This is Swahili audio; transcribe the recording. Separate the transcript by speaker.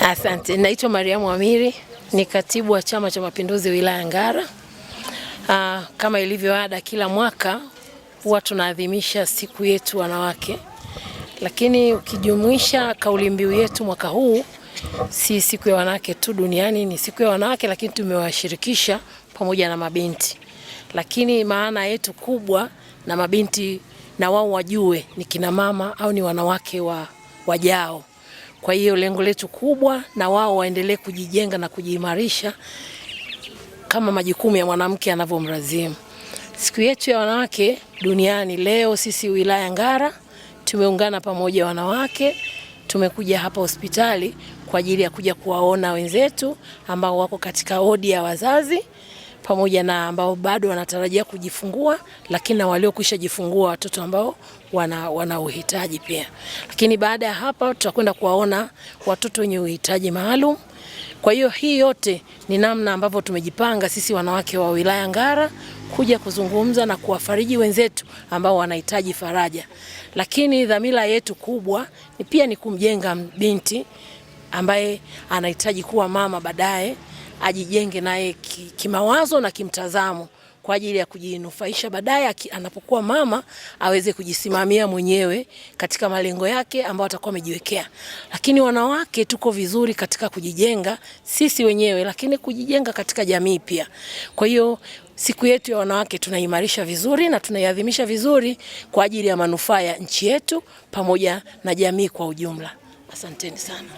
Speaker 1: Asante, naitwa Mariamu Amiri, ni katibu wa Chama cha Mapinduzi wilaya Ngara. Kama ilivyo ada, kila mwaka huwa tunaadhimisha siku yetu wanawake, lakini ukijumuisha kauli mbiu yetu mwaka huu si siku ya wanawake tu duniani, ni siku ya wanawake, lakini tumewashirikisha pamoja na mabinti. Lakini maana yetu kubwa na mabinti na wao wajue ni kina mama au ni wanawake wajao. Kwa hiyo lengo letu kubwa na wao waendelee kujijenga na kujiimarisha kama majukumu ya mwanamke anavyomlazimu. Siku yetu ya wanawake duniani leo, sisi wilaya Ngara tumeungana pamoja wanawake, tumekuja hapa hospitali kwa ajili ya kuja kuwaona wenzetu ambao wako katika wodi ya wazazi pamoja na ambao bado wanatarajia kujifungua, lakini na waliokwisha jifungua watoto ambao wana uhitaji pia. Lakini baada ya hapa tutakwenda kuwaona watoto wenye uhitaji maalum. Kwa hiyo hii yote ni namna ambavyo tumejipanga sisi wanawake wa wilaya Ngara kuja kuzungumza na kuwafariji wenzetu ambao wanahitaji faraja. Lakini dhamira yetu kubwa ni pia ni kumjenga binti ambaye anahitaji kuwa mama baadaye, ajijenge naye kimawazo na kimtazamo kwa ajili ya kujinufaisha baadaye anapokuwa mama aweze kujisimamia mwenyewe katika malengo yake ambayo atakuwa amejiwekea. Lakini wanawake tuko vizuri katika kujijenga sisi wenyewe, lakini kujijenga katika jamii pia. Kwa hiyo siku yetu ya wanawake tunaimarisha vizuri na tunaiadhimisha vizuri kwa ajili ya manufaa ya nchi yetu pamoja na jamii kwa ujumla. Asanteni sana.